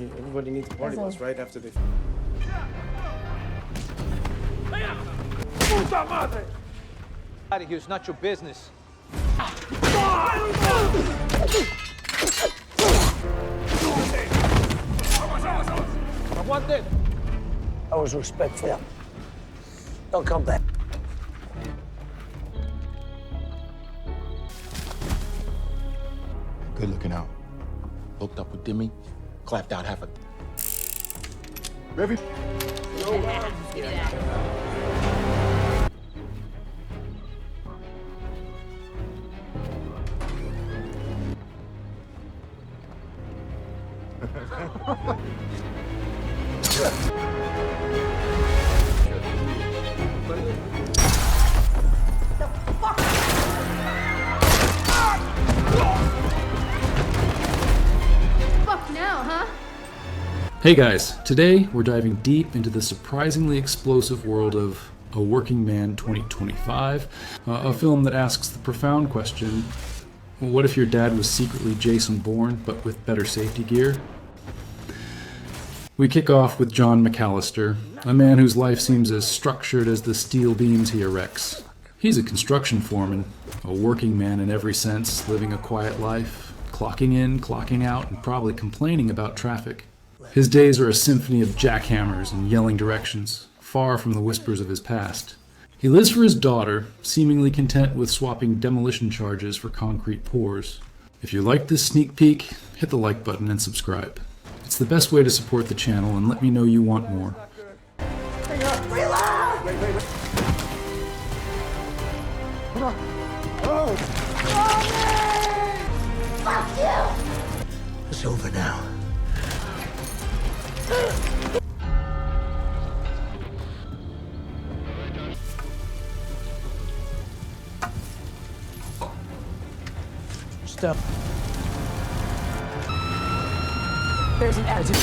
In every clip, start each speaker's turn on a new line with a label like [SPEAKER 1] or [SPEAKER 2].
[SPEAKER 1] Everybody needs a party bus right after they...
[SPEAKER 2] Out of here, it's not your business. I want this.
[SPEAKER 3] I always respect them. Don't come back.
[SPEAKER 4] Good looking out. Hooked up with Dimmy, clapped out half a... Ready?
[SPEAKER 5] Hey guys, today we're diving deep into the surprisingly explosive world of A Working Man 2025, a film that asks the profound question, what if your dad was secretly Jason Bourne but with better safety gear? We kick off with John McAllister, a man whose life seems as structured as the steel beams he erects. He's a construction foreman, a working man in every sense, living a quiet life, clocking in, clocking out, and probably complaining about traffic. His days are a symphony of jackhammers and yelling directions, far from the whispers of his past. He lives for his daughter, seemingly content with swapping demolition charges for concrete pours. If you liked this sneak peek, hit the like button and subscribe. It's the best way to support the channel, and let me know you want more.
[SPEAKER 3] Reload! Fuck you! It's over now. Stop. There's an attitude.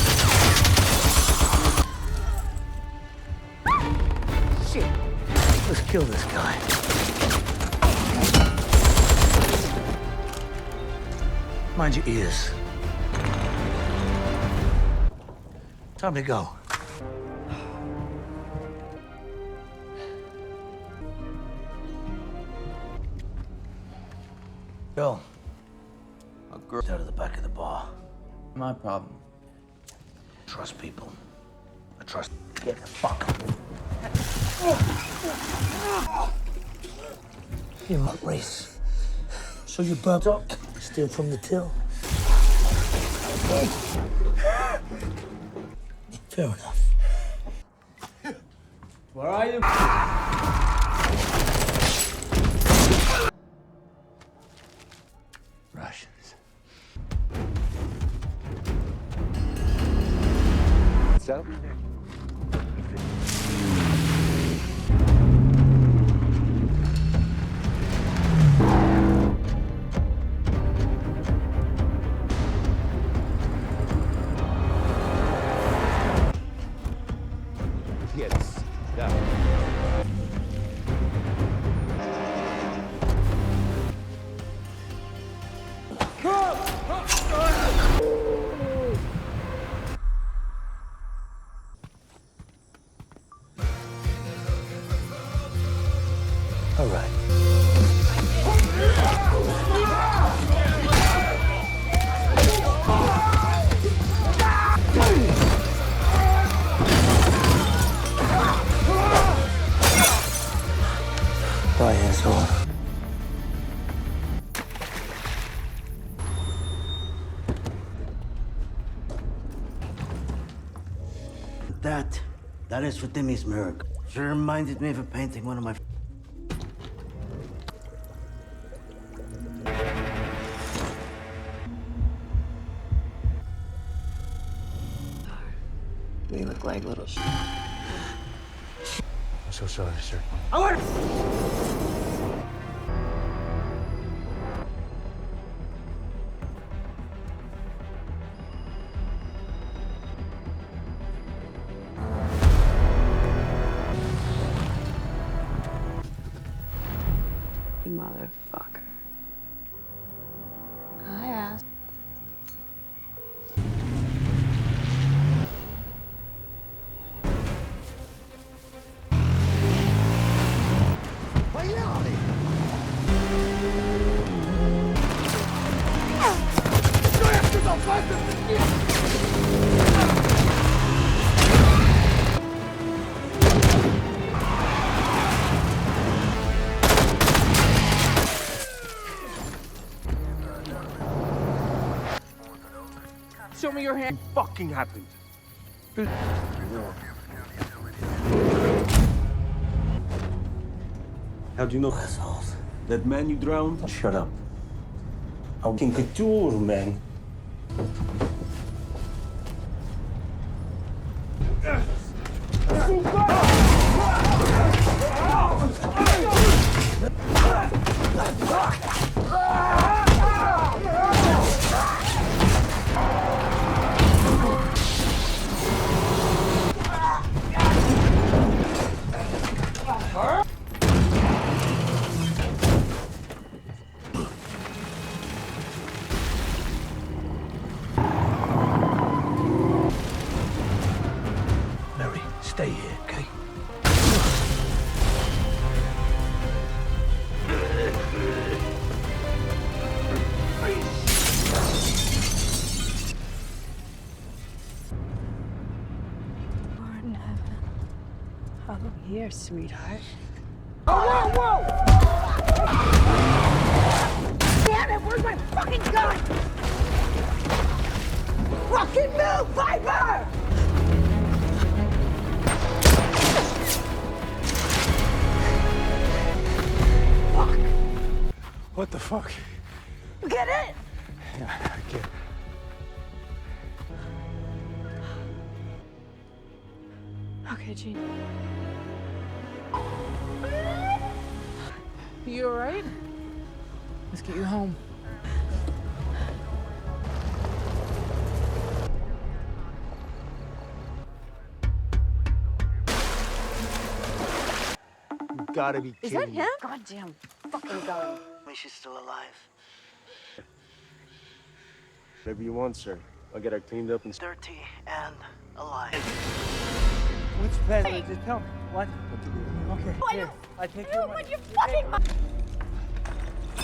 [SPEAKER 3] Shit. Let's kill this guy. Mind your ears. Time to go. Go. A girl out of the back of the bar.
[SPEAKER 1] My problem.
[SPEAKER 3] Trust people. I trust. Get the fuck up. You're not race. So you burnt up, steal from the till. Fair enough.
[SPEAKER 1] Where are you?
[SPEAKER 3] Russians.
[SPEAKER 2] So? Yes. Yeah.
[SPEAKER 3] All right. Bye, asshole. That is for Timmy's miracle. Sure reminded me of a painting one of my...
[SPEAKER 1] They look like little shit.
[SPEAKER 3] I'm so sorry, sir.
[SPEAKER 1] I want...
[SPEAKER 6] Motherfucker. I asked.
[SPEAKER 7] me your hand.
[SPEAKER 8] Fucking happened. How'd you know?
[SPEAKER 3] Assholes.
[SPEAKER 8] That man you drowned?
[SPEAKER 3] Shut up. I'm in couture, man. Mary, stay here, okay?
[SPEAKER 6] Lord in heaven. Oh, here, sweetheart.
[SPEAKER 9] Damn it, where's my fucking gun? Fucking move, Viper! Fuck!
[SPEAKER 8] What the fuck?
[SPEAKER 9] You get it?
[SPEAKER 8] Yeah, I get it.
[SPEAKER 6] Okay, Gene.
[SPEAKER 7] You all right? Let's get you home.
[SPEAKER 8] You gotta be
[SPEAKER 9] Is
[SPEAKER 8] kidding
[SPEAKER 9] that
[SPEAKER 8] me.
[SPEAKER 9] him? Goddamn fucking gun.
[SPEAKER 3] She's still alive.
[SPEAKER 8] Whatever you want, sir. I'll get her cleaned up and...
[SPEAKER 3] Dirty and alive.
[SPEAKER 7] What's better? Just tell me. What? Okay.
[SPEAKER 9] Why
[SPEAKER 7] Here,
[SPEAKER 9] you-
[SPEAKER 7] I take
[SPEAKER 9] You
[SPEAKER 7] your
[SPEAKER 9] and
[SPEAKER 7] money.
[SPEAKER 9] your fucking mouth.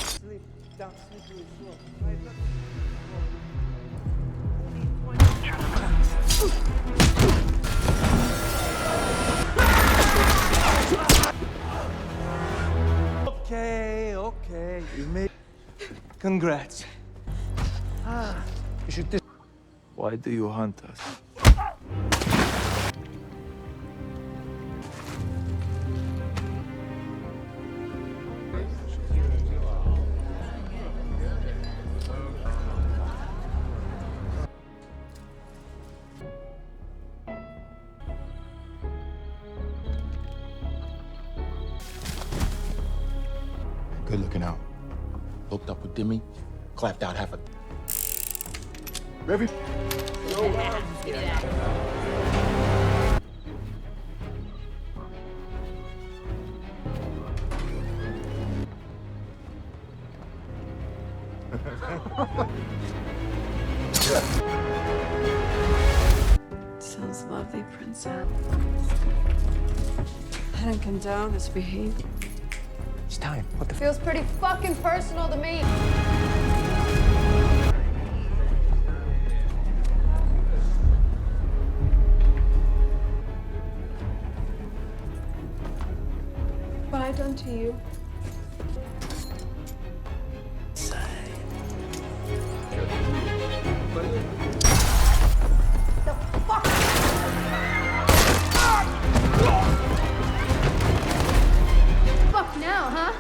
[SPEAKER 7] Sleep down, sleep really slow. Right, look. Okay. You made. Congrats. You should. Why do you hunt us?
[SPEAKER 4] Good looking out. Hooked up with Demi, clapped out half a... Ready?
[SPEAKER 6] Sounds lovely, princess. I don't condone this behavior.
[SPEAKER 8] It's time. What the
[SPEAKER 9] Feels pretty fucking personal to me.
[SPEAKER 6] What I done to you?
[SPEAKER 9] Fuck now, huh?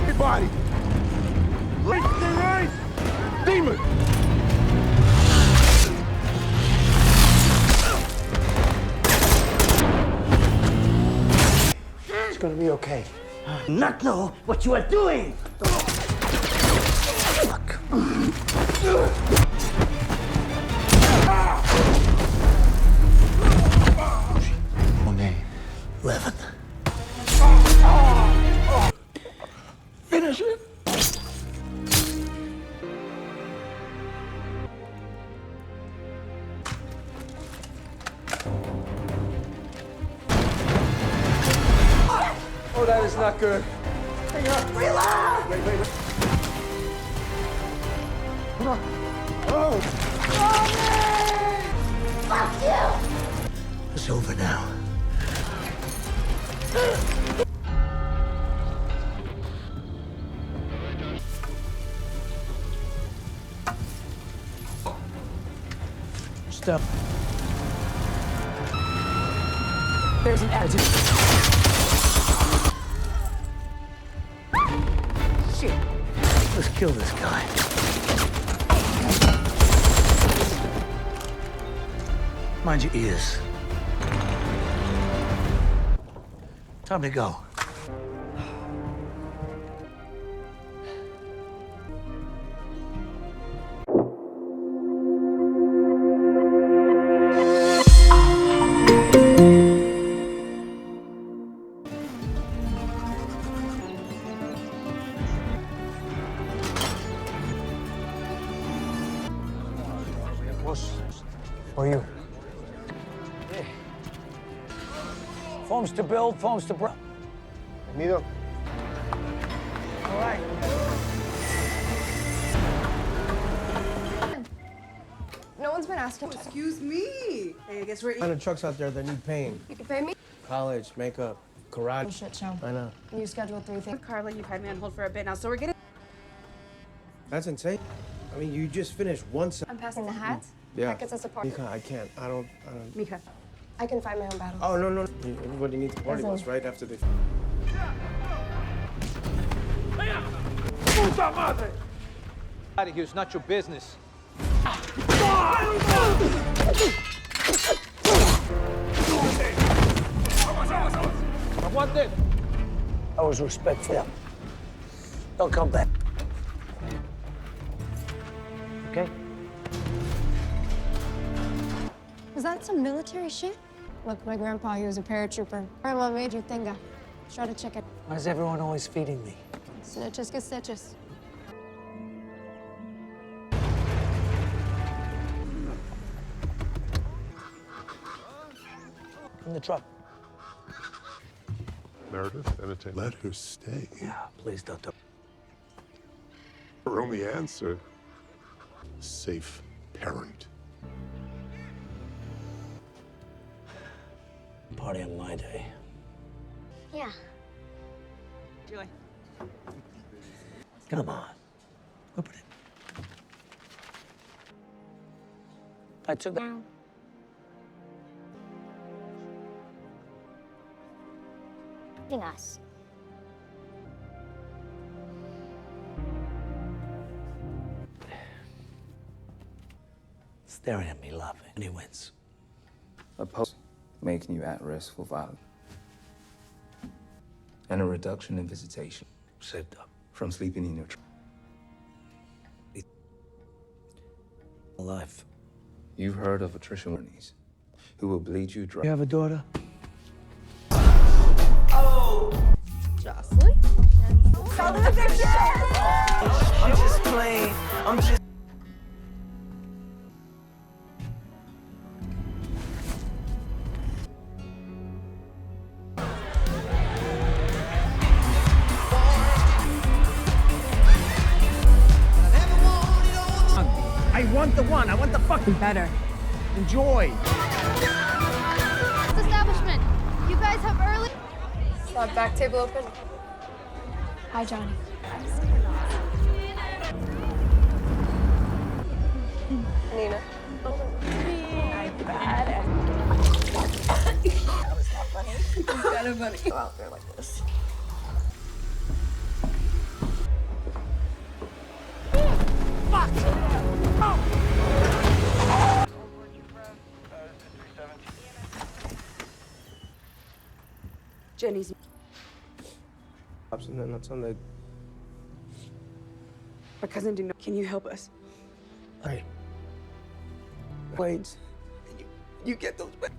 [SPEAKER 8] Everybody! Right the right! Demon!
[SPEAKER 3] It's gonna be okay. Not know what you are doing! Fuck.
[SPEAKER 4] Monet.
[SPEAKER 3] 11. Finish it!
[SPEAKER 8] Oh, that is not good.
[SPEAKER 9] Reload!
[SPEAKER 8] Wait. Hold on. Oh!
[SPEAKER 9] Fuck you!
[SPEAKER 3] It's over now. stuff.
[SPEAKER 10] There's an attitude.
[SPEAKER 3] Shit. Let's kill this guy. Mind your ears. Time to go.
[SPEAKER 7] For you.
[SPEAKER 3] Hey. Foams to build, foams to break.
[SPEAKER 8] Venido.
[SPEAKER 3] All right.
[SPEAKER 9] No one's been asking.
[SPEAKER 10] Excuse me. Hey, I guess we're
[SPEAKER 1] What kind of trucks out there that need paint?
[SPEAKER 9] You can pay me?
[SPEAKER 1] College, makeup, garage.
[SPEAKER 9] Shit show.
[SPEAKER 1] I know.
[SPEAKER 9] You scheduled 3 things.
[SPEAKER 10] Carla, you've had me on hold for a bit now, so we're getting.
[SPEAKER 1] That's insane. I mean, you just finished one set.
[SPEAKER 9] I'm passing the hat.
[SPEAKER 1] Yeah.
[SPEAKER 9] That gets us a party.
[SPEAKER 1] Mika, I can't. I don't.
[SPEAKER 10] Mika.
[SPEAKER 9] I can fight my own battles.
[SPEAKER 1] Oh, no. Everybody needs a party bus
[SPEAKER 9] Listen.
[SPEAKER 1] right after they.
[SPEAKER 2] Out of here, it's not your business. I want this.
[SPEAKER 3] I was respectful. Don't come back. Okay?
[SPEAKER 9] Is that some military shit? Look, my grandpa, he was a paratrooper. Grandma made you thinga. Shot a chicken.
[SPEAKER 3] Why is everyone always feeding me?
[SPEAKER 9] Snitches get stitches.
[SPEAKER 3] In the truck.
[SPEAKER 8] Meredith, entertain.
[SPEAKER 11] Let her stay.
[SPEAKER 3] Yeah, please don't.
[SPEAKER 11] Her only answer, safe parent.
[SPEAKER 3] Party on my day.
[SPEAKER 9] Yeah.
[SPEAKER 10] Julie.
[SPEAKER 3] Come on. Whip it in. I took that.
[SPEAKER 9] Us.
[SPEAKER 3] Staring at me, laughing. And he wins.
[SPEAKER 12] A post making you at risk for violence. And a reduction in visitation
[SPEAKER 3] Saved up.
[SPEAKER 12] from sleeping in your truck.
[SPEAKER 3] Life.
[SPEAKER 12] You've heard of attrition warnings who will bleed you dry.
[SPEAKER 3] You have a daughter?
[SPEAKER 6] Jocelyn?
[SPEAKER 7] I'm just playing. I'm just. I want the one. I want the fucking better. Enjoy.
[SPEAKER 9] Establishment. You guys have early? Is that back table open? Hi, Johnny. Nina. Hi, bad. That was not funny. It's kind of funny. Go out there like this.
[SPEAKER 10] Jenny's.
[SPEAKER 1] And then that's on the.
[SPEAKER 10] My cousin didn't know. Can you help us?
[SPEAKER 1] Hey.
[SPEAKER 7] Planes. You get those back.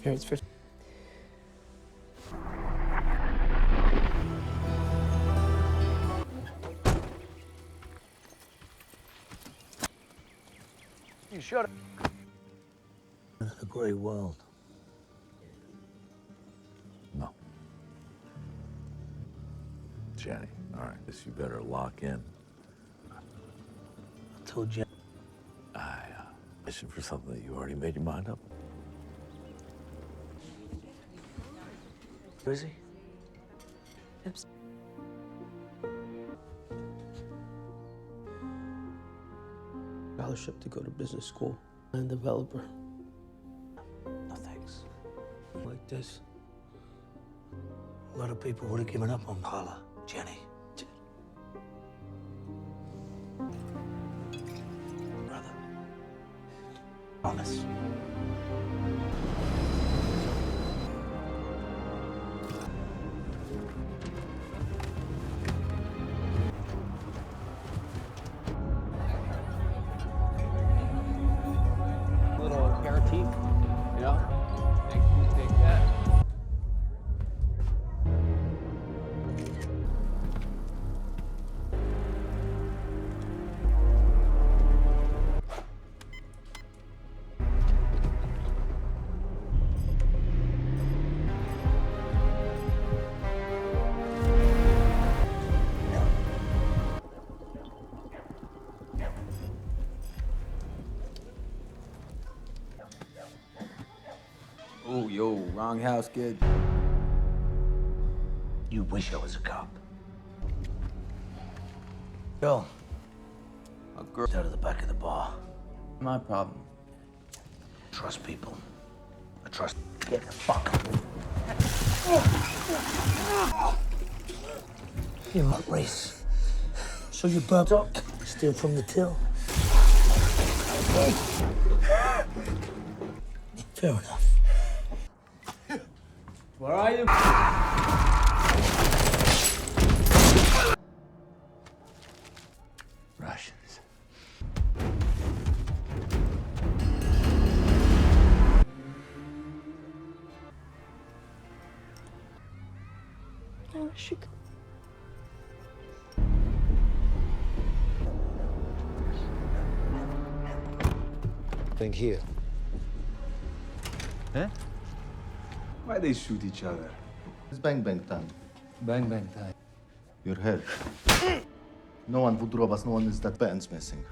[SPEAKER 1] Here, it's 50.
[SPEAKER 3] You shut up. A great world.
[SPEAKER 13] No. Jenny, all right, this you better lock in.
[SPEAKER 3] I told you.
[SPEAKER 13] Mission for something that you already made your mind up.
[SPEAKER 3] Where is he?
[SPEAKER 10] Oops.
[SPEAKER 3] scholarship to go to business school. And developer.
[SPEAKER 12] No thanks.
[SPEAKER 3] Like this. A lot of people would have given up on Paula.
[SPEAKER 12] Jenny. Brother. Promise.
[SPEAKER 2] Little aperitif, you know? Take that.
[SPEAKER 12] Oh, yo, wrong house, kid. You wish I was a cop. Girl. A girl out of the back of the bar. My problem. Trust people. I trust. Get the fuck up.
[SPEAKER 3] You're not race. So you burnt up, steal from the till. Fair enough.
[SPEAKER 7] Where are you?
[SPEAKER 12] Russians.
[SPEAKER 6] I wish you could.
[SPEAKER 1] Think here.
[SPEAKER 7] Huh? Why they shoot each other?
[SPEAKER 11] It's bang bang time.
[SPEAKER 7] Bang bang time.
[SPEAKER 11] Your head. No one would rob us, no one is that band's missing.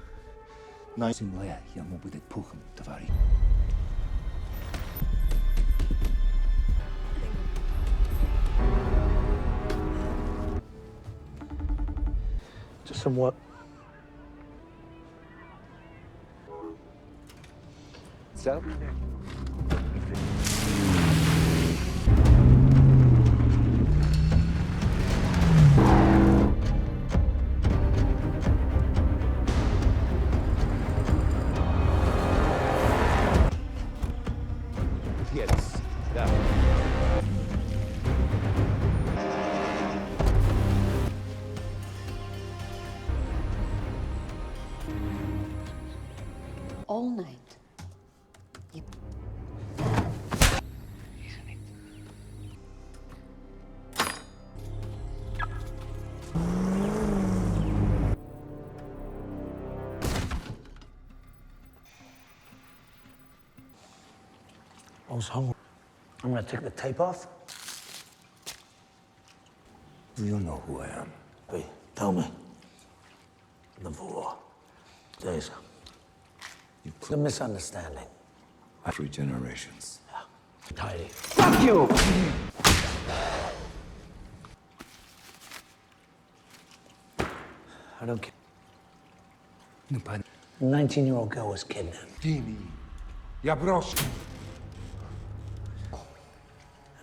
[SPEAKER 11] Nice.
[SPEAKER 3] Just some what?
[SPEAKER 2] So? Yes. Yeah.
[SPEAKER 14] All night.
[SPEAKER 3] I was hungry. I'm gonna take the tape off.
[SPEAKER 12] You know who I am.
[SPEAKER 3] Hey, tell me. The war. Days. It's a misunderstanding.
[SPEAKER 12] 3 generations.
[SPEAKER 3] Tidy.
[SPEAKER 2] Fuck you!
[SPEAKER 3] I don't care. A 19-year-old girl was kidnapped.
[SPEAKER 7] Jimmy. Я брошу.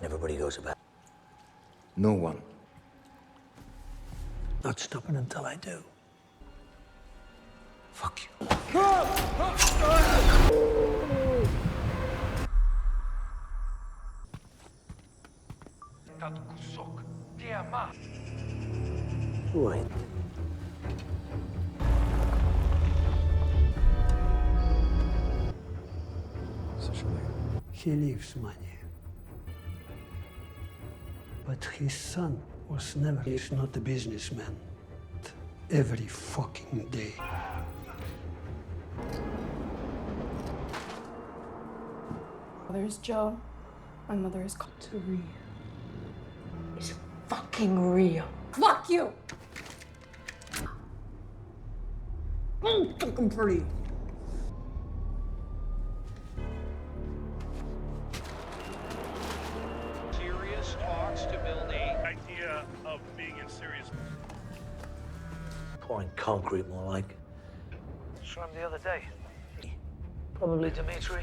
[SPEAKER 3] And everybody goes about.
[SPEAKER 12] No one.
[SPEAKER 3] Not stopping until I do.
[SPEAKER 12] Fuck you.
[SPEAKER 3] Wait. He leaves money. But his son was never, he's not a businessman. Every fucking day.
[SPEAKER 6] Mother is Joe. My mother is called Turi.
[SPEAKER 14] It's fucking real.
[SPEAKER 6] Fuck you!
[SPEAKER 14] I'm fucking pretty.
[SPEAKER 15] Serious talks to build a idea of being in serious.
[SPEAKER 3] Pouring concrete more like.
[SPEAKER 12] from the other day. Probably Dimitri.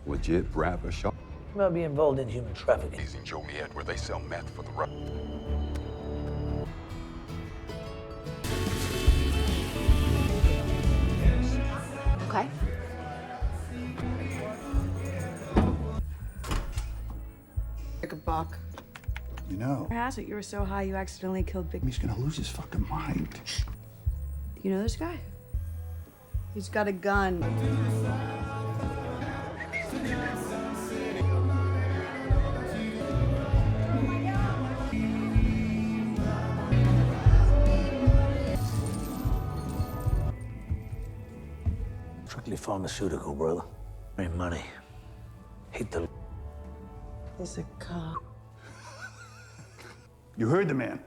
[SPEAKER 16] Legit rapper shop.
[SPEAKER 12] Might be involved in human trafficking.
[SPEAKER 16] He's in Joliet where they sell meth for the rough.
[SPEAKER 10] Okay.
[SPEAKER 14] Like a buck.
[SPEAKER 17] You know,
[SPEAKER 10] Has it? You were so high you accidentally killed Big.
[SPEAKER 17] he's gonna lose his fucking mind.
[SPEAKER 10] You know this guy? He's got a gun.
[SPEAKER 12] Strictly pharmaceutical, brother. Ain't money. Hate the.
[SPEAKER 14] He's a cop.
[SPEAKER 17] You heard the man.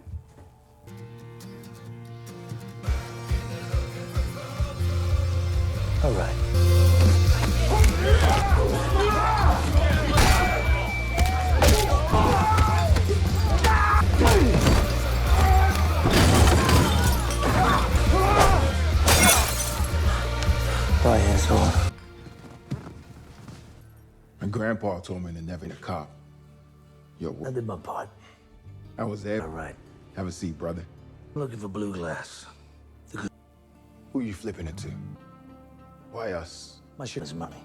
[SPEAKER 12] All right. Bye, asshole.
[SPEAKER 4] My grandpa told me to never be a cop. Yo,
[SPEAKER 12] I did my part.
[SPEAKER 4] I was there.
[SPEAKER 12] All right.
[SPEAKER 4] Have a seat, brother.
[SPEAKER 12] I'm looking for blue glass.
[SPEAKER 4] Who you flipping it to? Why us?
[SPEAKER 12] My shit is money.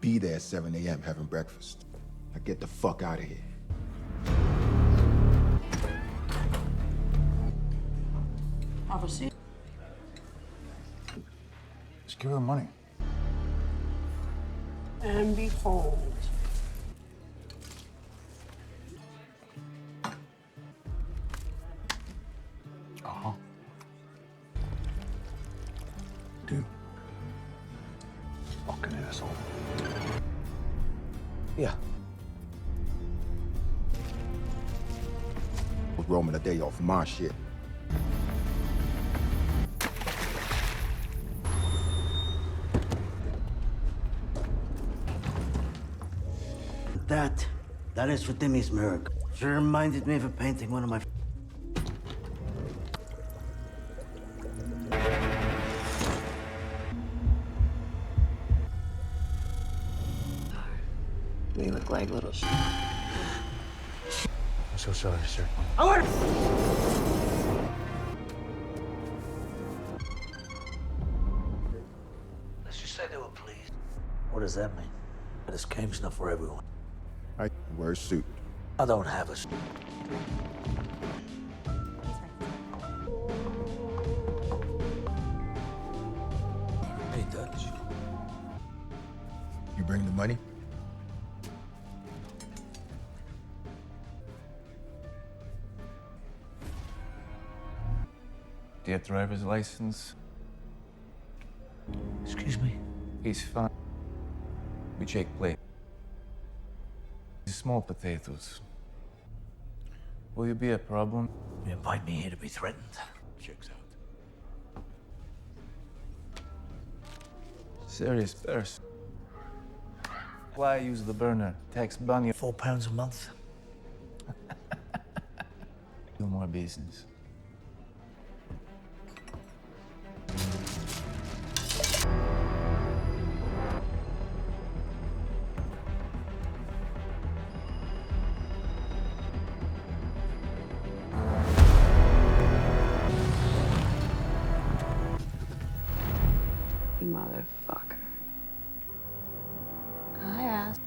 [SPEAKER 4] Be there at 7 a.m. having breakfast. Now get the fuck out of here.
[SPEAKER 14] Have a seat.
[SPEAKER 17] Just give her the money.
[SPEAKER 14] And behold.
[SPEAKER 17] Uh-huh. Dude. Fucking asshole.
[SPEAKER 12] Yeah.
[SPEAKER 4] Was roaming a day off my shit.
[SPEAKER 12] That is for Timmy's mirror. She reminded me of a painting one of my.
[SPEAKER 14] We look like little shit.
[SPEAKER 12] I'm so sorry, sir. Let's just say they were pleased. What does that mean? This game's not for everyone.
[SPEAKER 4] I wear a suit.
[SPEAKER 12] I don't have a suit. Hey, Dutch.
[SPEAKER 4] You bring the money?
[SPEAKER 7] Do you have driver's license?
[SPEAKER 12] Excuse me?
[SPEAKER 7] He's fine. We check plate. Small potatoes. Will you be a problem?
[SPEAKER 12] You invite me here to be threatened.
[SPEAKER 7] Checks out. Serious person. Why use the burner? Tax bunny.
[SPEAKER 12] £4 a month.
[SPEAKER 7] Do more business.
[SPEAKER 10] Motherfucker.
[SPEAKER 14] I asked.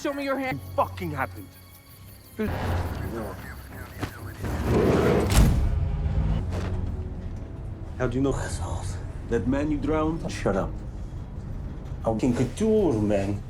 [SPEAKER 15] Show me your hand.
[SPEAKER 7] Fucking happened.
[SPEAKER 12] How'd you know? Assholes.
[SPEAKER 7] That man you drowned?
[SPEAKER 12] Shut up. I'm King Couture, man.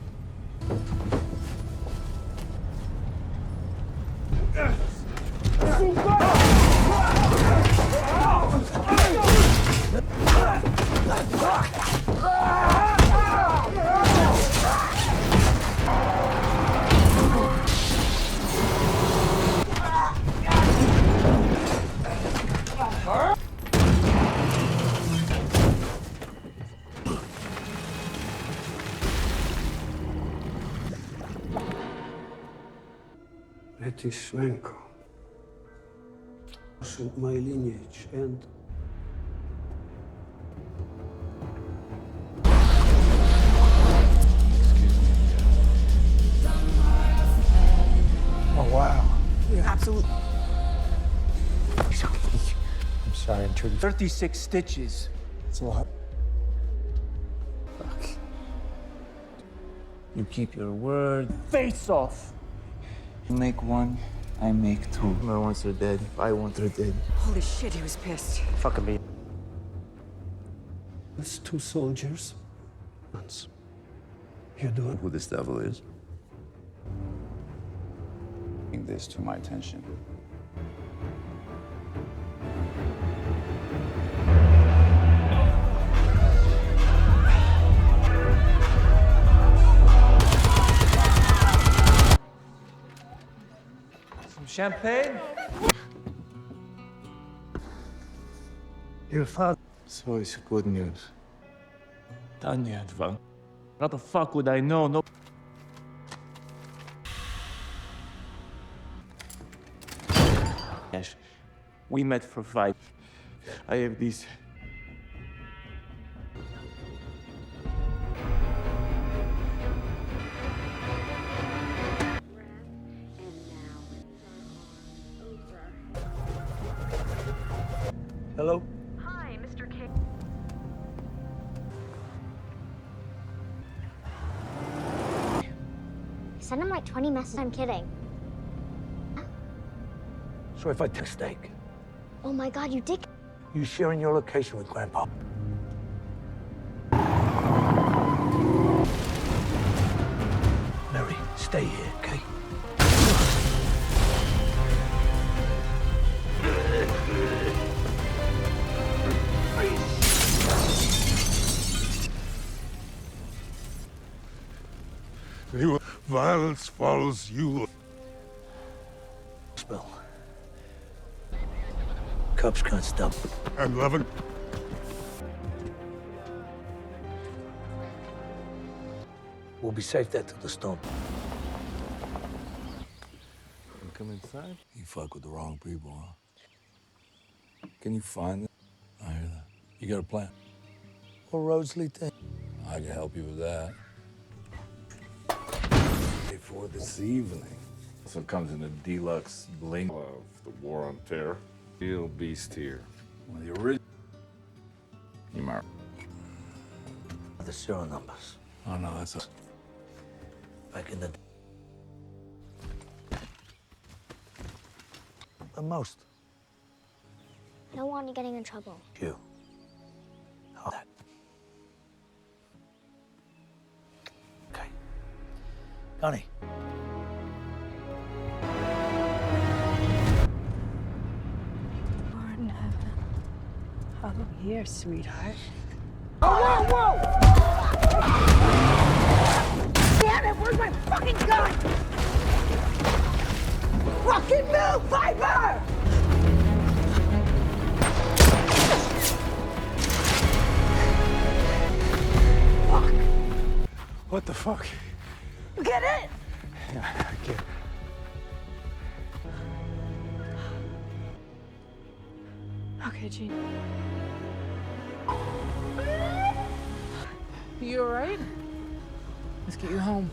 [SPEAKER 3] Tishvenko wasn't my lineage, and
[SPEAKER 17] Oh, wow.
[SPEAKER 7] Absolutely.
[SPEAKER 17] I'm sorry, I'm triggered.
[SPEAKER 7] 36 stitches.
[SPEAKER 17] It's a lot.
[SPEAKER 7] Fuck. You keep your word. Face off.
[SPEAKER 18] You make one, I make two. I want her dead. I want her dead.
[SPEAKER 10] Holy shit, he was pissed.
[SPEAKER 7] Fucking me.
[SPEAKER 3] it's two soldiers. You do it.
[SPEAKER 13] Who this devil is?
[SPEAKER 17] Bring this to my attention.
[SPEAKER 7] Some champagne?
[SPEAKER 3] Your father.
[SPEAKER 18] So it's good news.
[SPEAKER 7] Tanya, how the fuck would I know? No. Yes, we met for fight. I have these.
[SPEAKER 3] Hello?
[SPEAKER 19] Hi, Mr. K.
[SPEAKER 9] Send him like 20 messages. I'm kidding.
[SPEAKER 12] So if I take a steak,
[SPEAKER 9] Oh my god, you dick.
[SPEAKER 12] you sharing your location with Grandpa. Mary, stay here, okay?
[SPEAKER 8] Violence follows you.
[SPEAKER 12] Spell. Cops can't stop.
[SPEAKER 8] And Levin.
[SPEAKER 12] We'll be safe there till the storm.
[SPEAKER 13] You come inside? You fuck with the wrong people, huh? Can you find them? I hear that. You got a plan?
[SPEAKER 12] What roads lead there?
[SPEAKER 13] I can help you with that. For this evening. So it comes in a deluxe bling of the War on Terror. Real beast here. One of the original. You mark.
[SPEAKER 12] The serial numbers.
[SPEAKER 13] Oh no, that's a.
[SPEAKER 12] Back in the the most.
[SPEAKER 9] I don't want you getting in trouble.
[SPEAKER 12] You. How that? Okay. Connie.
[SPEAKER 10] Lord in heaven. Hallowed here, sweetheart.
[SPEAKER 19] Whoa, whoa! Damn it, where's my fucking gun? Fucking move, Viper! Fuck.
[SPEAKER 17] What the fuck?
[SPEAKER 19] You get it?
[SPEAKER 17] Yeah, I get it.
[SPEAKER 10] Okay, Gene.
[SPEAKER 19] You all right? Let's get you home.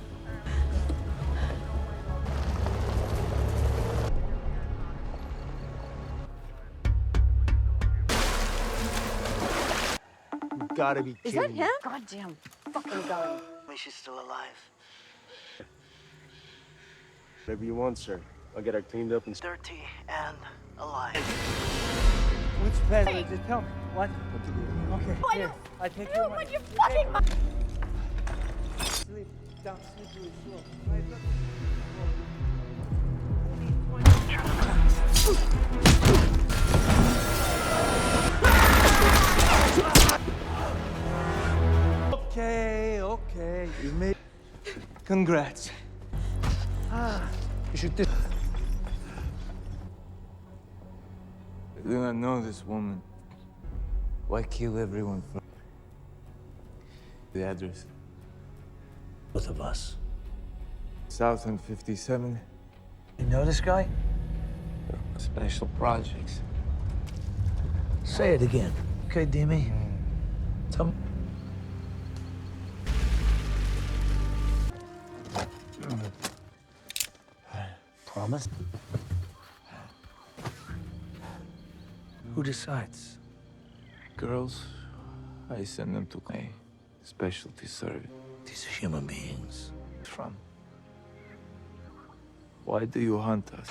[SPEAKER 7] You gotta be
[SPEAKER 10] Is
[SPEAKER 7] kidding
[SPEAKER 10] that
[SPEAKER 7] me.
[SPEAKER 10] him? Goddamn fucking gun.
[SPEAKER 12] She's still alive.
[SPEAKER 8] Whatever you want, sir. I'll get her cleaned up and...
[SPEAKER 12] Dirty and alive.
[SPEAKER 7] Which plan? Just tell me. What? Okay,
[SPEAKER 19] Oh, I
[SPEAKER 7] here.
[SPEAKER 19] know.
[SPEAKER 7] I take
[SPEAKER 19] You,
[SPEAKER 7] your money.
[SPEAKER 19] but you fucking...
[SPEAKER 7] Sleep down, sleep really slow. Right, look. Okay. You made... Congrats. You should...
[SPEAKER 18] I do not know this woman. Why kill everyone for the address?
[SPEAKER 12] Both of us.
[SPEAKER 18] South and 57,
[SPEAKER 12] You know this guy? Special projects. Say it again. Okay, Demi? Tell me. Promise? Who decides?
[SPEAKER 18] Girls, I send them to a specialty service.
[SPEAKER 12] These are human beings.
[SPEAKER 18] From. Why do you hunt us?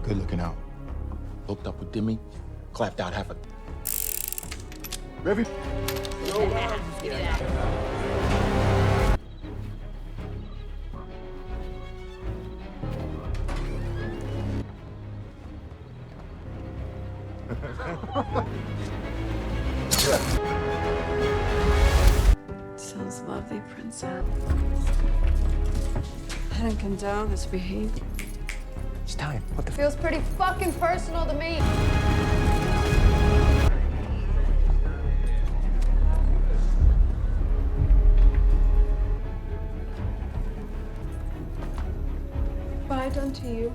[SPEAKER 4] Good looking out. Hooked up with Demi, clapped out half a... Ready?
[SPEAKER 14] Sounds lovely, princess. I don't condone this behavior.
[SPEAKER 17] It's time. What the
[SPEAKER 9] Feels pretty fucking personal to me.
[SPEAKER 6] What I done to you?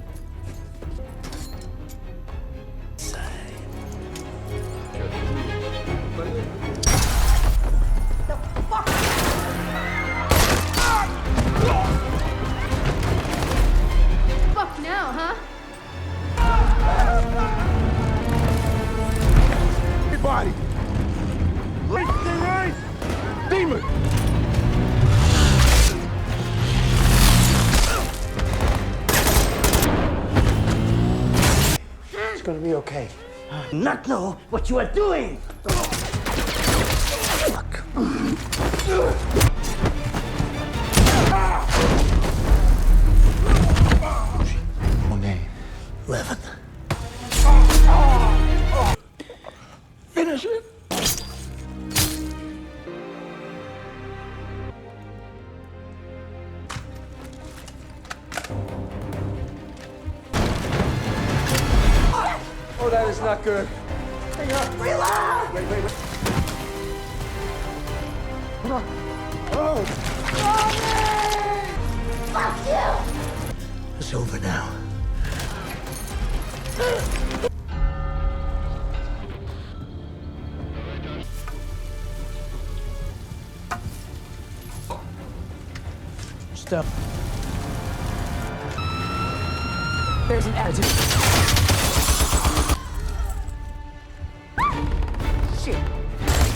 [SPEAKER 9] Fuck now, huh?
[SPEAKER 8] Everybody! Left and right! Demon!
[SPEAKER 17] It's gonna be okay.
[SPEAKER 12] Not know what you are doing! Fuck.
[SPEAKER 4] Monet.
[SPEAKER 12] 11. Finish it!
[SPEAKER 7] Oh, that is not good.
[SPEAKER 12] Hang on. Reload!
[SPEAKER 7] Wait.
[SPEAKER 12] Oh! Fuck you! It's over now. Stop.
[SPEAKER 19] There's an attitude.
[SPEAKER 12] Shit.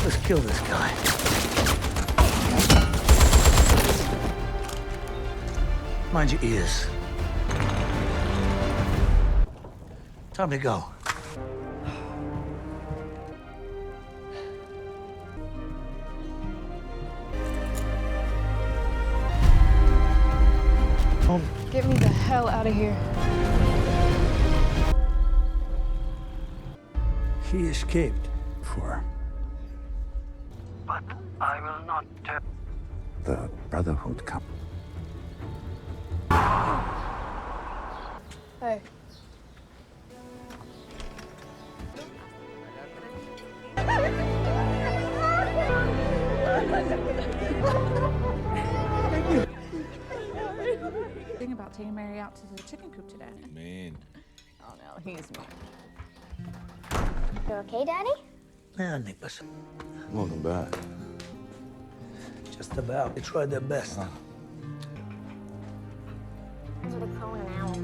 [SPEAKER 12] Let's kill this guy. Mind your ears. Time to go. Home.
[SPEAKER 6] Get me the hell out of here.
[SPEAKER 3] He escaped for
[SPEAKER 12] But I will not tell.
[SPEAKER 17] The Brotherhood come.
[SPEAKER 6] Hey.
[SPEAKER 19] Thing about taking Mary out to the chicken coop today.
[SPEAKER 13] Man.
[SPEAKER 19] Oh no, he's mean.
[SPEAKER 9] You okay, Daddy?
[SPEAKER 12] Yeah, Nicholas.
[SPEAKER 13] Welcome back.
[SPEAKER 12] Just about. They tried their best.
[SPEAKER 9] That's what they call an owl.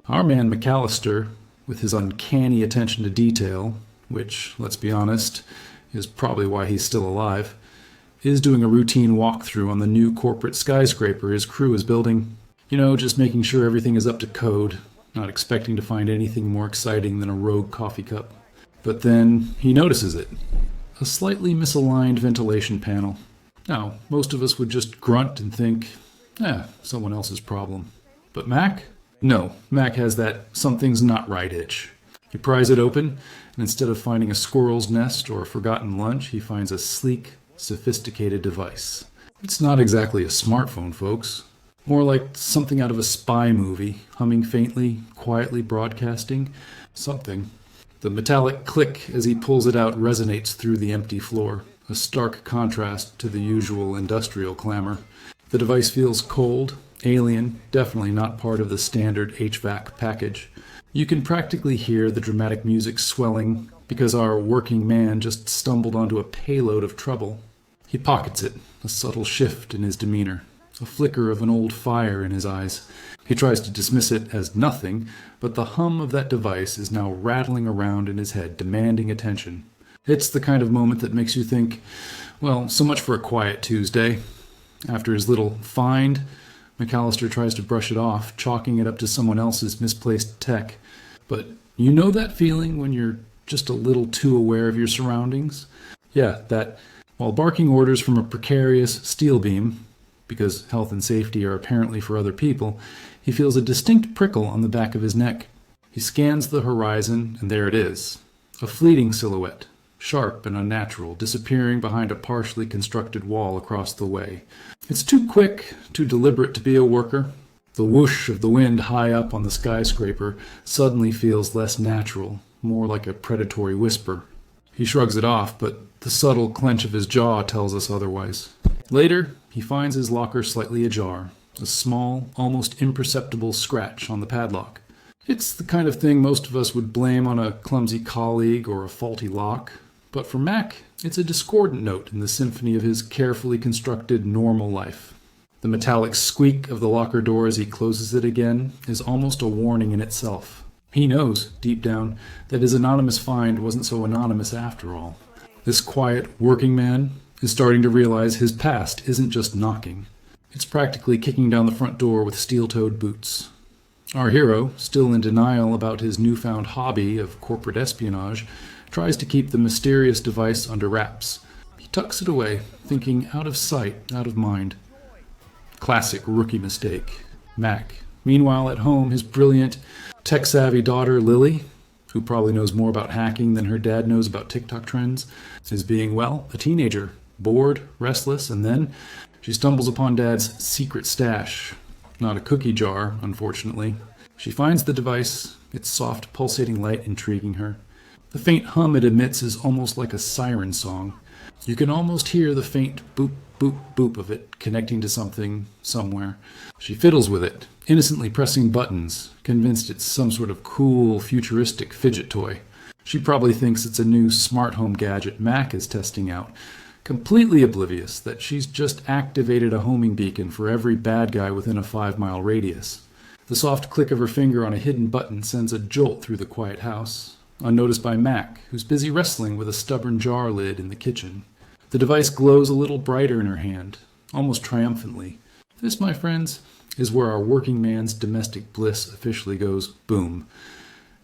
[SPEAKER 5] Our man McAllister, with his uncanny attention to detail, which, let's be honest, is probably why he's still alive, is doing a routine walkthrough on the new corporate skyscraper his crew is building. You know, just making sure everything is up to code, not expecting to find anything more exciting than a rogue coffee cup. But then he notices it. a slightly misaligned ventilation panel. Now, most of us would just grunt and think, someone else's problem. But Mac? No, Mac has that something's not right itch. He pries it open, and instead of finding a squirrel's nest or a forgotten lunch, he finds a sleek, sophisticated device. It's not exactly a smartphone, folks. More like something out of a spy movie, humming faintly, quietly broadcasting something. The metallic click as he pulls it out resonates through the empty floor, a stark contrast to the usual industrial clamor. The device feels cold, alien, definitely not part of the standard HVAC package. You can practically hear the dramatic music swelling because our working man just stumbled onto a payload of trouble. He pockets it, a subtle shift in his demeanor, a flicker of an old fire in his eyes. He tries to dismiss it as nothing, but the hum of that device is now rattling around in his head, demanding attention. It's the kind of moment that makes you think, well, so much for a quiet Tuesday. After his little find, McAllister tries to brush it off, chalking it up to someone else's misplaced tech. But you know that feeling when you're just a little too aware of your surroundings? Yeah, that while barking orders from a precarious steel beam, because health and safety are apparently for other people, he feels a distinct prickle on the back of his neck. He scans the horizon, and there it is. A fleeting silhouette, sharp and unnatural, disappearing behind a partially constructed wall across the way. It's too quick, too deliberate to be a worker. The whoosh of the wind high up on the skyscraper suddenly feels less natural, more like a predatory whisper. He shrugs it off, but the subtle clench of his jaw tells us otherwise. Later, he finds his locker slightly ajar, a small, almost imperceptible scratch on the padlock. It's the kind of thing most of us would blame on a clumsy colleague or a faulty lock, but for Mac, it's a discordant note in the symphony of his carefully constructed normal life. The metallic squeak of the locker door as he closes it again is almost a warning in itself. He knows, deep down, that his anonymous find wasn't so anonymous after all. This quiet, working man is starting to realize his past isn't just knocking. It's practically kicking down the front door with steel-toed boots. Our hero, still in denial about his newfound hobby of corporate espionage, tries to keep the mysterious device under wraps. He tucks it away, thinking out of sight, out of mind. Classic rookie mistake. Mac. Meanwhile, at home, his brilliant, tech-savvy daughter, Lily, who probably knows more about hacking than her dad knows about TikTok trends, is being, well, a teenager, bored, restless, and then she stumbles upon Dad's secret stash. Not a cookie jar, unfortunately. She finds the device, its soft, pulsating light intriguing her. The faint hum it emits is almost like a siren song. You can almost hear the faint boop, boop, boop of it connecting to something, somewhere. She fiddles with it, innocently pressing buttons, convinced it's some sort of cool, futuristic fidget toy. She probably thinks it's a new smart home gadget Mac is testing out, completely oblivious that she's just activated a homing beacon for every bad guy within a 5-mile radius. The soft click of her finger on a hidden button sends a jolt through the quiet house, unnoticed by Mac, who's busy wrestling with a stubborn jar lid in the kitchen. The device glows a little brighter in her hand, almost triumphantly. This, my friends, is where our working man's domestic bliss officially goes boom.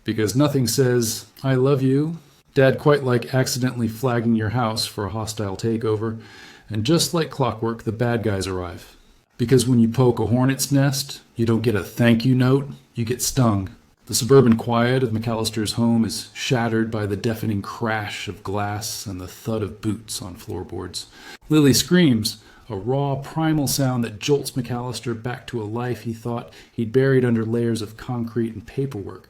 [SPEAKER 5] Because nothing says, I love you, Dad, quite like accidentally flagging your house for a hostile takeover, and just like clockwork, the bad guys arrive. Because when you poke a hornet's nest, you don't get a thank you note, you get stung. The suburban quiet of McAllister's home is shattered by the deafening crash of glass and the thud of boots on floorboards. Lily screams, a raw, primal sound that jolts McAllister back to a life he thought he'd buried under layers of concrete and paperwork.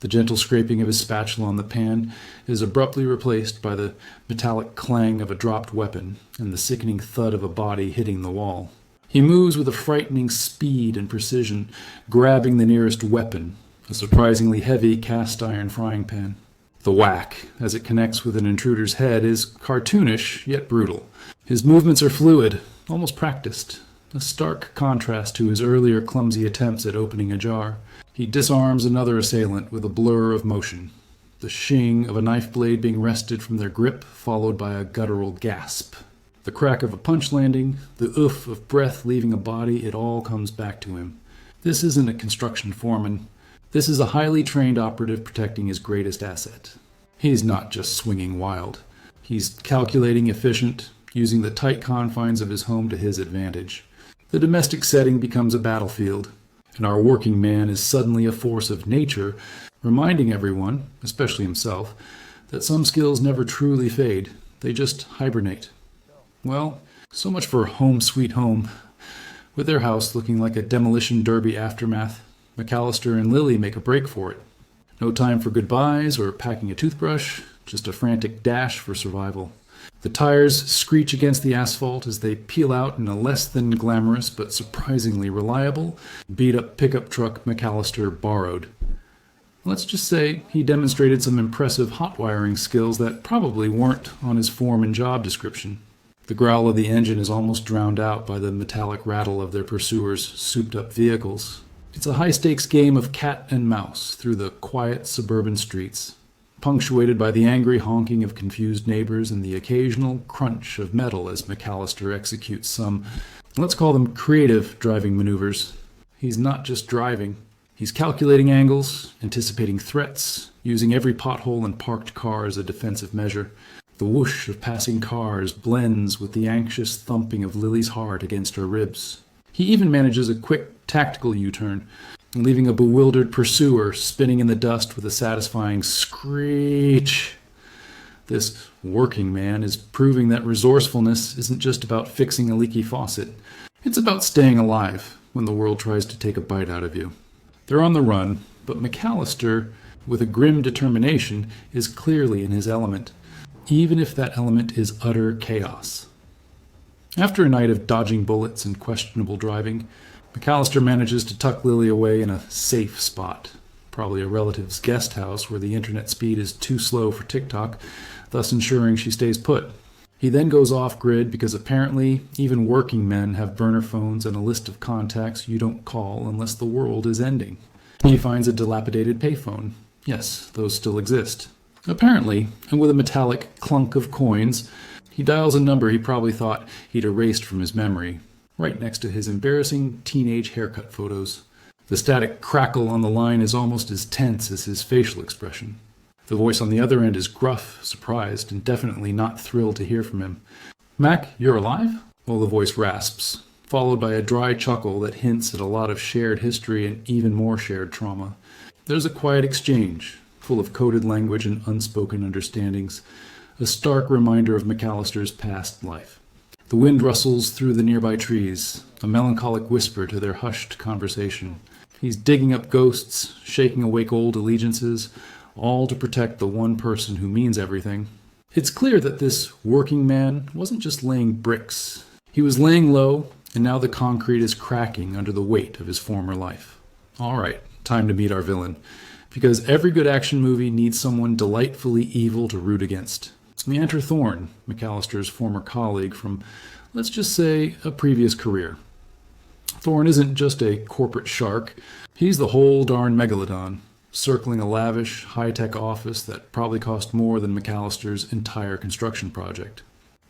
[SPEAKER 5] The gentle scraping of his spatula on the pan is abruptly replaced by the metallic clang of a dropped weapon and the sickening thud of a body hitting the wall. He moves with a frightening speed and precision, grabbing the nearest weapon, a surprisingly heavy cast-iron frying pan. The whack, as it connects with an intruder's head, is cartoonish yet brutal. His movements are fluid, almost practiced, a stark contrast to his earlier clumsy attempts at opening a jar. He disarms another assailant with a blur of motion, the shing of a knife blade being wrested from their grip, followed by a guttural gasp. The crack of a punch landing, the oof of breath leaving a body, it all comes back to him. This isn't a construction foreman. This is a highly trained operative protecting his greatest asset. He's not just swinging wild. He's calculating, efficient, using the tight confines of his home to his advantage. The domestic setting becomes a battlefield, and our working man is suddenly a force of nature, reminding everyone, especially himself, that some skills never truly fade. They just hibernate. Well, so much for Home Sweet Home. With their house looking like a demolition derby aftermath, McAllister and Lily make a break for it. No time for goodbyes or packing a toothbrush, just a frantic dash for survival. The tires screech against the asphalt as they peel out in a less than glamorous but surprisingly reliable, beat-up pickup truck McAllister borrowed. Let's just say he demonstrated some impressive hot wiring skills that probably weren't on his form and job description. The growl of the engine is almost drowned out by the metallic rattle of their pursuers' souped-up vehicles. It's a high-stakes game of cat and mouse through the quiet suburban streets, punctuated by the angry honking of confused neighbors and the occasional crunch of metal as McAllister executes some, let's call them creative driving maneuvers. He's not just driving. He's calculating angles, anticipating threats, using every pothole and parked car as a defensive measure. The whoosh of passing cars blends with the anxious thumping of Lily's heart against her ribs. He even manages a quick, tactical U-turn, leaving a bewildered pursuer spinning in the dust with a satisfying screech. This working man is proving that resourcefulness isn't just about fixing a leaky faucet. It's about staying alive when the world tries to take a bite out of you. They're on the run, but McAllister, with a grim determination, is clearly in his element, even if that element is utter chaos. After a night of dodging bullets and questionable driving, McAllister manages to tuck Lily away in a safe spot, probably a relative's guest house where the internet speed is too slow for TikTok, thus ensuring she stays put. He then goes off-grid because apparently even working men have burner phones and a list of contacts you don't call unless the world is ending. He finds a dilapidated payphone. Yes, those still exist. Apparently, and with a metallic clunk of coins, he dials a number he probably thought he'd erased from his memory, right next to his embarrassing teenage haircut photos. The static crackle on the line is almost as tense as his facial expression. The voice on the other end is gruff, surprised, and definitely not thrilled to hear from him. "Mac, you're alive?" Well, the voice rasps, followed by a dry chuckle that hints at a lot of shared history and even more shared trauma. There's a quiet exchange, full of coded language and unspoken understandings, a stark reminder of McAllister's past life. The wind rustles through the nearby trees, a melancholic whisper to their hushed conversation. He's digging up ghosts, shaking awake old allegiances, all to protect the one person who means everything. It's clear that this working man wasn't just laying bricks. He was laying low, and now the concrete is cracking under the weight of his former life. All right, time to meet our villain, because every good action movie needs someone delightfully evil to root against. We enter Thorne, McAllister's former colleague from, let's just say, a previous career. Thorne isn't just a corporate shark. He's the whole darn megalodon, circling a lavish, high-tech office that probably cost more than McAllister's entire construction project.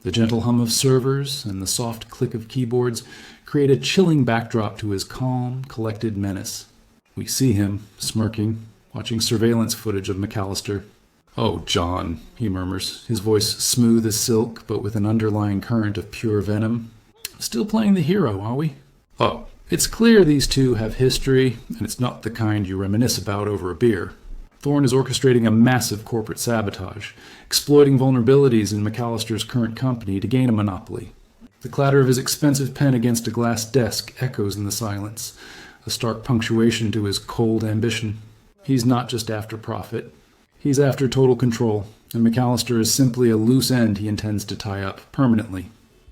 [SPEAKER 5] The gentle hum of servers and the soft click of keyboards create a chilling backdrop to his calm, collected menace. We see him, smirking, watching surveillance footage of McAllister. "Oh, John," he murmurs, his voice smooth as silk, but with an underlying current of pure venom. "Still playing the hero, are we?" "Oh, it's clear these two have history, and it's not the kind you reminisce about over a beer." Thorne is orchestrating a massive corporate sabotage, exploiting vulnerabilities in McAllister's current company to gain a monopoly. The clatter of his expensive pen against a glass desk echoes in the silence, a stark punctuation to his cold ambition. He's not just after profit. He's after total control, and McAllister is simply a loose end he intends to tie up permanently.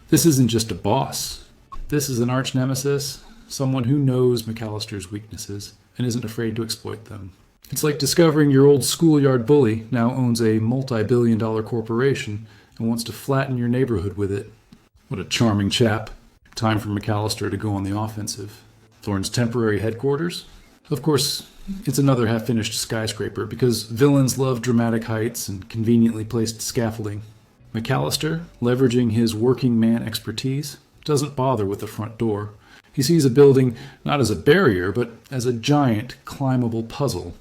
[SPEAKER 5] This isn't just a boss. This is an arch-nemesis, someone who knows McAllister's weaknesses and isn't afraid to exploit them. It's like discovering your old schoolyard bully now owns a multi-billion-dollar corporation and wants to flatten your neighborhood with it. What a charming chap. Time for McAllister to go on the offensive. Thorne's temporary headquarters? Of course, it's another half-finished skyscraper because villains love dramatic heights and conveniently placed scaffolding. McAllister, leveraging his working man expertise, doesn't bother with the front door. He sees a building not as a barrier, but as a giant, climbable puzzle.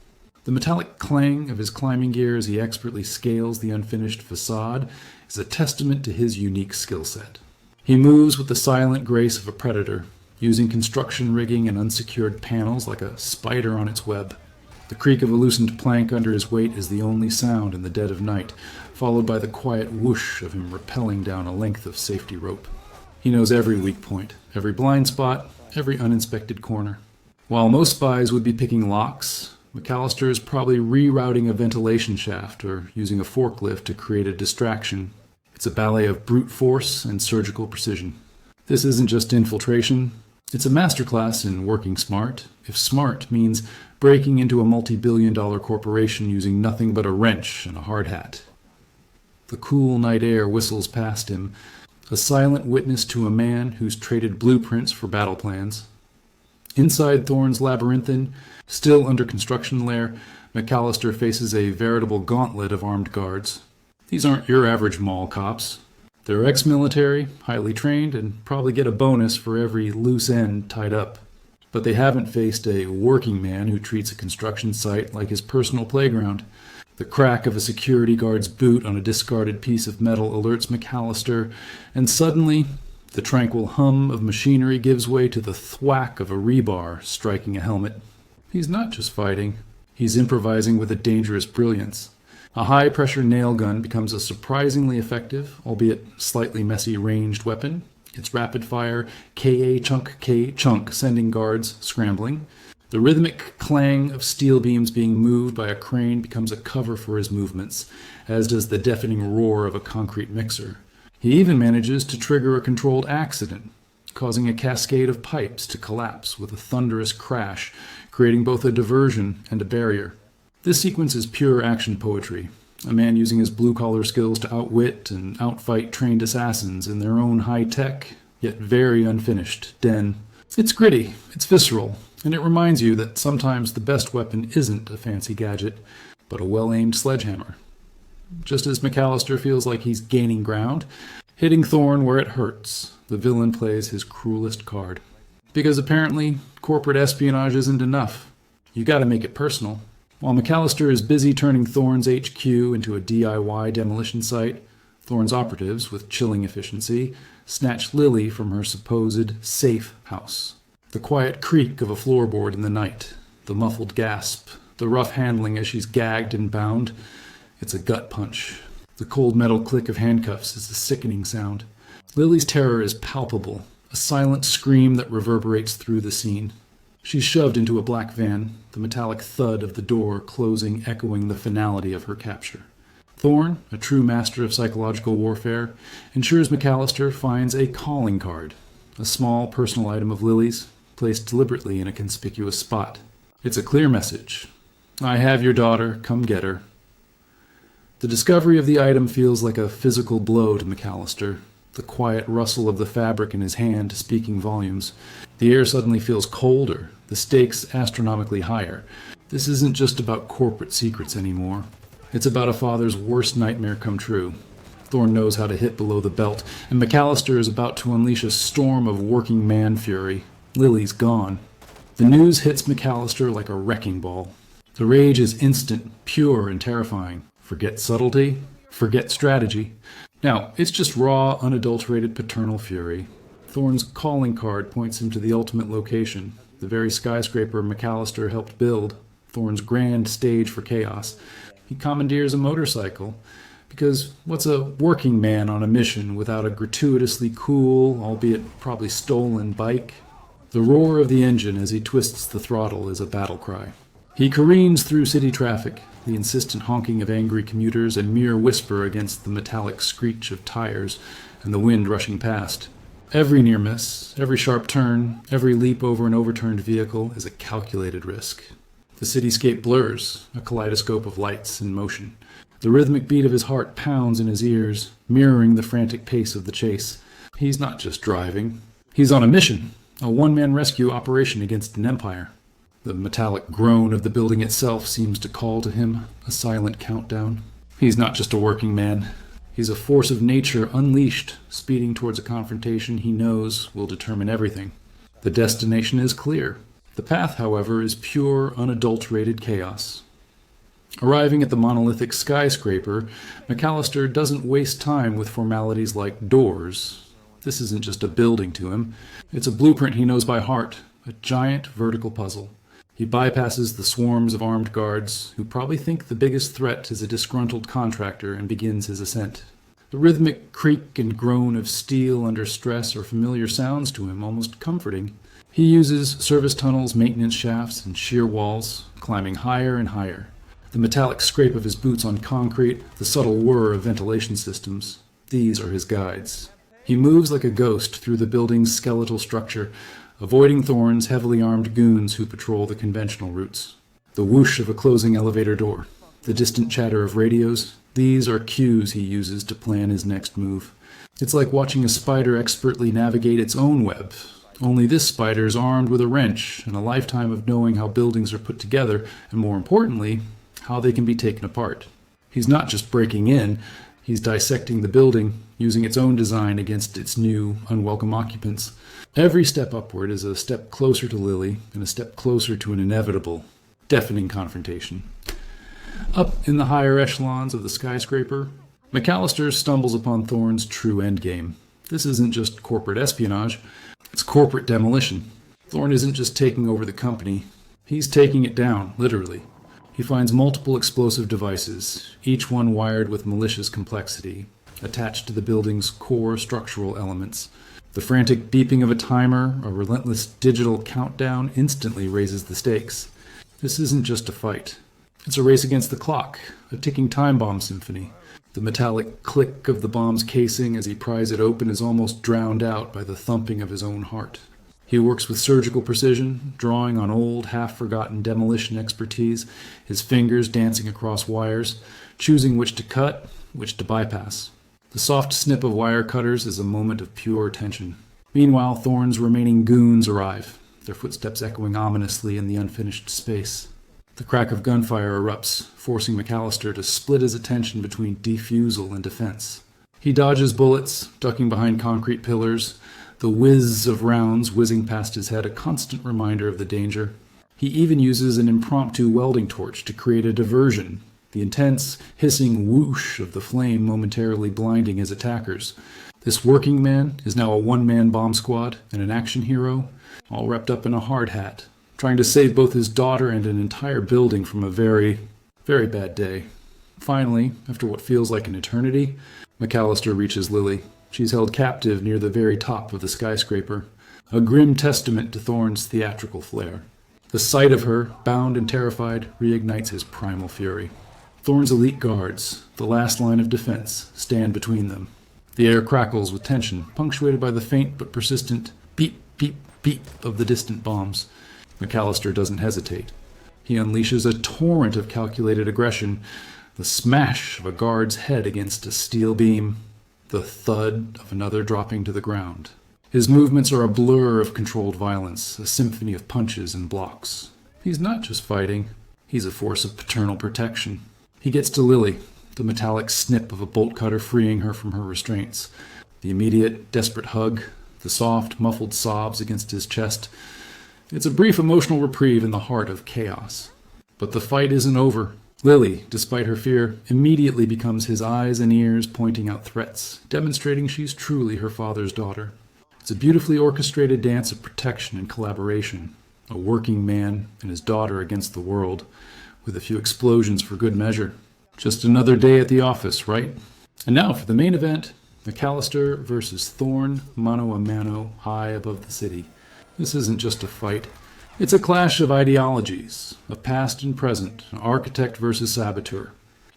[SPEAKER 5] The metallic clang of his climbing gear as he expertly scales the unfinished facade is a testament to his unique skill set. He moves with the silent grace of a predator, using construction rigging and unsecured panels like a spider on its web. The creak of a loosened plank under his weight is the only sound in the dead of night, followed by the quiet whoosh of him rappelling down a length of safety rope. He knows every weak point, every blind spot, every uninspected corner. While most spies would be picking locks, McAllister is probably rerouting a ventilation shaft or using a forklift to create a distraction. It's a ballet of brute force and surgical precision. This isn't just infiltration. It's a masterclass in working smart, if smart means breaking into a multi-billion-dollar corporation using nothing but a wrench and a hard hat. The cool night air whistles past him, a silent witness to a man who's traded blueprints for battle plans. Inside Thorne's labyrinthine, still under construction lair, McAllister faces a veritable gauntlet of armed guards. These aren't your average mall cops. They're ex-military, highly trained, and probably get a bonus for every loose end tied up. But they haven't faced a working man who treats a construction site like his personal playground. The crack of a security guard's boot on a discarded piece of metal alerts McAllister, and suddenly the tranquil hum of machinery gives way to the thwack of a rebar striking a helmet. He's not just fighting, he's improvising with a dangerous brilliance. A high-pressure nail gun becomes a surprisingly effective, albeit slightly messy ranged weapon. Its rapid-fire K.A. chunk K chunk sending guards scrambling. The rhythmic clang of steel beams being moved by a crane becomes a cover for his movements, as does the deafening roar of a concrete mixer. He even manages to trigger a controlled accident, causing a cascade of pipes to collapse with a thunderous crash, creating both a diversion and a barrier. This sequence is pure action poetry, a man using his blue-collar skills to outwit and outfight trained assassins in their own high-tech, yet very unfinished, den. It's gritty, it's visceral, and it reminds you that sometimes the best weapon isn't a fancy gadget, but a well-aimed sledgehammer. Just as McAllister feels like he's gaining ground, hitting Thorne where it hurts, the villain plays his cruelest card. Because apparently, corporate espionage isn't enough. You gotta make it personal. While McAllister is busy turning Thorne's HQ into a DIY demolition site, Thorne's operatives, with chilling efficiency, snatch Lily from her supposed safe house. The quiet creak of a floorboard in the night, the muffled gasp, the rough handling as she's gagged and bound. It's a gut punch. The cold metal click of handcuffs is a sickening sound. Lily's terror is palpable, a silent scream that reverberates through the scene. She's shoved into a black van, the metallic thud of the door closing echoing the finality of her capture. Thorne, a true master of psychological warfare, ensures McAllister finds a calling card, a small personal item of Lily's, placed deliberately in a conspicuous spot. It's a clear message. I have your daughter, come get her. The discovery of the item feels like a physical blow to McAllister, the quiet rustle of the fabric in his hand speaking volumes. The air suddenly feels colder, the stakes astronomically higher. This isn't just about corporate secrets anymore. It's about a father's worst nightmare come true. Thorne knows how to hit below the belt, and McAllister is about to unleash a storm of working man fury. Lily's gone. The news hits McAllister like a wrecking ball. The rage is instant, pure, and terrifying. Forget subtlety, forget strategy. Now, it's just raw, unadulterated paternal fury. Thorne's calling card points him to the ultimate location, the very skyscraper McAllister helped build, Thorne's grand stage for chaos. He commandeers a motorcycle, because what's a working man on a mission without a gratuitously cool, albeit probably stolen, bike? The roar of the engine as he twists the throttle is a battle cry. He careens through city traffic, the insistent honking of angry commuters a mere whisper against the metallic screech of tires and the wind rushing past. Every near miss, every sharp turn, every leap over an overturned vehicle is a calculated risk. The cityscape blurs, a kaleidoscope of lights and motion. The rhythmic beat of his heart pounds in his ears, mirroring the frantic pace of the chase. He's not just driving. He's on a mission, a one-man rescue operation against an empire. The metallic groan of the building itself seems to call to him, a silent countdown. He's not just a working man. He's a force of nature unleashed, speeding towards a confrontation he knows will determine everything. The destination is clear. The path, however, is pure, unadulterated chaos. Arriving at the monolithic skyscraper, McAllister doesn't waste time with formalities like doors. This isn't just a building to him. It's a blueprint he knows by heart, a giant vertical puzzle. He bypasses the swarms of armed guards, who probably think the biggest threat is a disgruntled contractor, and begins his ascent. The rhythmic creak and groan of steel under stress are familiar sounds to him, almost comforting. He uses service tunnels, maintenance shafts, and sheer walls, climbing higher and higher. The metallic scrape of his boots on concrete, the subtle whir of ventilation systems. These are his guides. He moves like a ghost through the building's skeletal structure, avoiding Thorne's heavily armed goons who patrol the conventional routes. The whoosh of a closing elevator door, the distant chatter of radios, these are cues he uses to plan his next move. It's like watching a spider expertly navigate its own web, only this spider's armed with a wrench and a lifetime of knowing how buildings are put together, and more importantly, how they can be taken apart. He's not just breaking in, he's dissecting the building, using its own design against its new, unwelcome occupants. Every step upward is a step closer to Lily, and a step closer to an inevitable, deafening confrontation. Up in the higher echelons of the skyscraper, McAllister stumbles upon Thorne's true endgame. This isn't just corporate espionage, it's corporate demolition. Thorne isn't just taking over the company, he's taking it down, literally. He finds multiple explosive devices, each one wired with malicious complexity, attached to the building's core structural elements. The frantic beeping of a timer, a relentless digital countdown, instantly raises the stakes. This isn't just a fight. It's a race against the clock, a ticking time bomb symphony. The metallic click of the bomb's casing as he pries it open is almost drowned out by the thumping of his own heart. He works with surgical precision, drawing on old, half-forgotten demolition expertise, his fingers dancing across wires, choosing which to cut, which to bypass. The soft snip of wire cutters is a moment of pure tension. Meanwhile, Thorne's remaining goons arrive, their footsteps echoing ominously in the unfinished space. The crack of gunfire erupts, forcing McAllister to split his attention between defusal and defense. He dodges bullets, ducking behind concrete pillars, the whiz of rounds whizzing past his head a constant reminder of the danger. He even uses an impromptu welding torch to create a diversion, the intense, hissing whoosh of the flame momentarily blinding his attackers. This working man is now a one-man bomb squad and an action hero, all wrapped up in a hard hat, trying to save both his daughter and an entire building from a very, very bad day. Finally, after what feels like an eternity, McAllister reaches Lily. She's held captive near the very top of the skyscraper, a grim testament to Thorne's theatrical flair. The sight of her, bound and terrified, reignites his primal fury. Thorne's elite guards, the last line of defense, stand between them. The air crackles with tension, punctuated by the faint but persistent beep, beep, beep of the distant bombs. McAllister doesn't hesitate. He unleashes a torrent of calculated aggression, the smash of a guard's head against a steel beam, the thud of another dropping to the ground. His movements are a blur of controlled violence, a symphony of punches and blocks. He's not just fighting, he's a force of paternal protection. He gets to Lily, the metallic snip of a bolt cutter freeing her from her restraints, the immediate, desperate hug, the soft, muffled sobs against his chest. It's a brief emotional reprieve in the heart of chaos. But the fight isn't over. Lily, despite her fear, immediately becomes his eyes and ears pointing out threats, demonstrating she's truly her father's daughter. It's a beautifully orchestrated dance of protection and collaboration. A working man and his daughter against the world, with a few explosions for good measure. Just another day at the office, right? And now for the main event, McAllister versus Thorne, mano a mano, high above the city. This isn't just a fight. It's a clash of ideologies, of past and present, architect versus saboteur.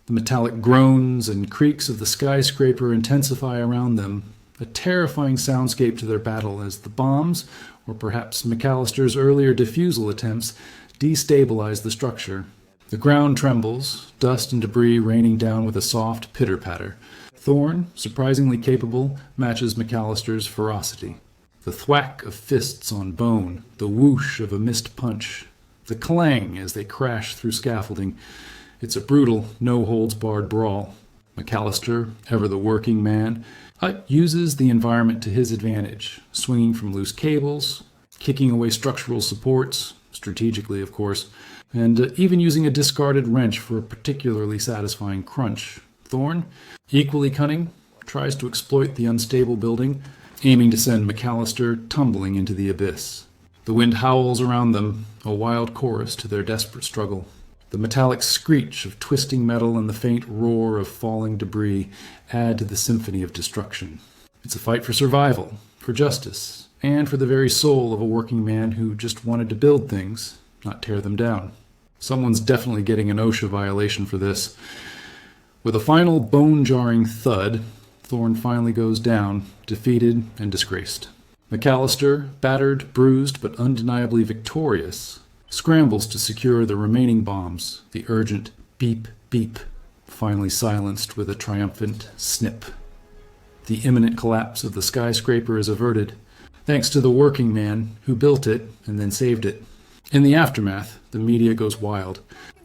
[SPEAKER 5] The metallic groans and creaks of the skyscraper intensify around them, a terrifying soundscape to their battle as the bombs, or perhaps McAllister's earlier defusal attempts, destabilize the structure. The ground trembles, dust and debris raining down with a soft pitter-patter. Thorne, surprisingly capable, matches McAllister's ferocity. The thwack of fists on bone, the whoosh of a missed punch, the clang as they crash through scaffolding. It's a brutal, no-holds-barred brawl. McAllister, ever the working man, uses the environment to his advantage, swinging from loose cables, kicking away structural supports, strategically of course, and even using a discarded wrench for a particularly satisfying crunch. Thorne, equally cunning, tries to exploit the unstable building, aiming to send McAllister tumbling into the abyss. The wind howls around them, a wild chorus to their desperate struggle. The metallic screech of twisting metal and the faint roar of falling debris add to the symphony of destruction. It's a fight for survival, for justice, and for the very soul of a working man who just wanted to build things, not tear them down. Someone's definitely getting an OSHA violation for this. With a final bone-jarring thud, Thorne finally goes down, defeated and disgraced. McAllister, battered, bruised, but undeniably victorious, scrambles to secure the remaining bombs, the urgent beep, beep, finally silenced with a triumphant snip. The imminent collapse of the skyscraper is averted, thanks to the working man who built it and then saved it. In the aftermath, the media goes wild.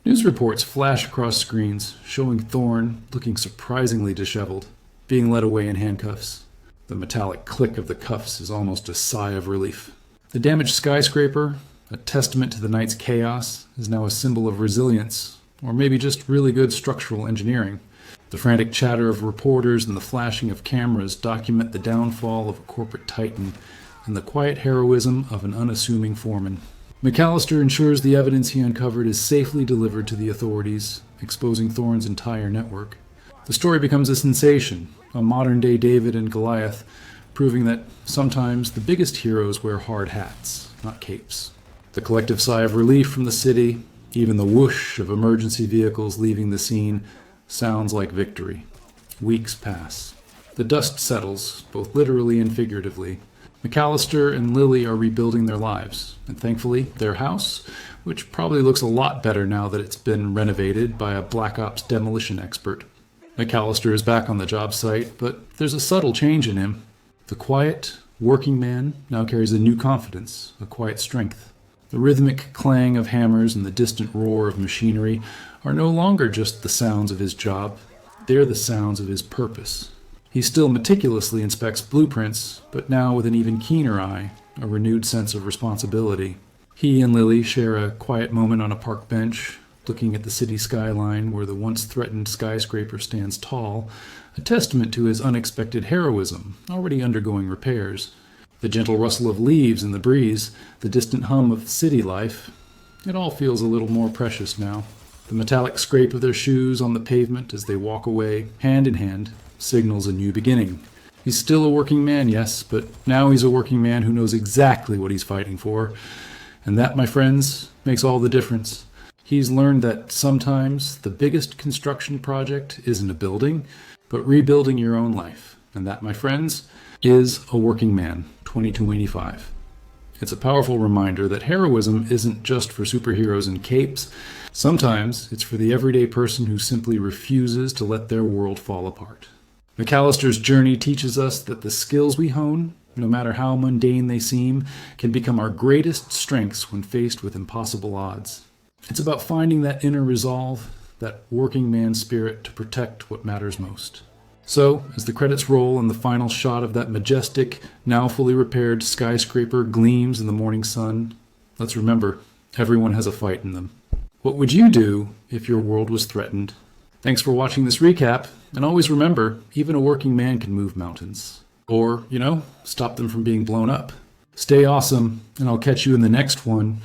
[SPEAKER 5] News reports flash across screens, showing Thorne looking surprisingly disheveled, being led away in handcuffs. The metallic click of the cuffs is almost a sigh of relief. The damaged skyscraper, a testament to the night's chaos, is now a symbol of resilience, or maybe just really good structural engineering. The frantic chatter of reporters and the flashing of cameras document the downfall of a corporate titan and the quiet heroism of an unassuming foreman. McAllister ensures the evidence he uncovered is safely delivered to the authorities, exposing Thorne's entire network. The story becomes a sensation, a modern-day David and Goliath, proving that sometimes the biggest heroes wear hard hats, not capes. The collective sigh of relief from the city, even the whoosh of emergency vehicles leaving the scene, sounds like victory. Weeks pass. The dust settles, both literally and figuratively. McAllister and Lily are rebuilding their lives, and thankfully, their house, which probably looks a lot better now that it's been renovated by a Black Ops demolition expert. McAllister is back on the job site, but there's a subtle change in him. The quiet, working man now carries a new confidence, a quiet strength. The rhythmic clang of hammers and the distant roar of machinery are no longer just the sounds of his job, they're the sounds of his purpose. He still meticulously inspects blueprints, but now with an even keener eye, a renewed sense of responsibility. He and Lily share a quiet moment on a park bench, looking at the city skyline where the once threatened skyscraper stands tall, a testament to his unexpected heroism, already undergoing repairs. The gentle rustle of leaves in the breeze, the distant hum of city life, it all feels a little more precious now. The metallic scrape of their shoes on the pavement as they walk away, hand in hand, signals a new beginning. He's still a working man, yes, but now he's a working man who knows exactly what he's fighting for. And that, my friends, makes all the difference. He's learned that sometimes the biggest construction project isn't a building, but rebuilding your own life. And that, my friends, is a working man, 2285. It's a powerful reminder that heroism isn't just for superheroes and capes. Sometimes it's for the everyday person who simply refuses to let their world fall apart. McAllister's journey teaches us that the skills we hone, no matter how mundane they seem, can become our greatest strengths when faced with impossible odds. It's about finding that inner resolve, that working man spirit to protect what matters most. So, as the credits roll and the final shot of that majestic, now fully repaired skyscraper gleams in the morning sun, let's remember, everyone has a fight in them. What would you do if your world was threatened? Thanks for watching this recap, and always remember, even a working man can move mountains. Or, stop them from being blown up. Stay awesome, and I'll catch you in the next one.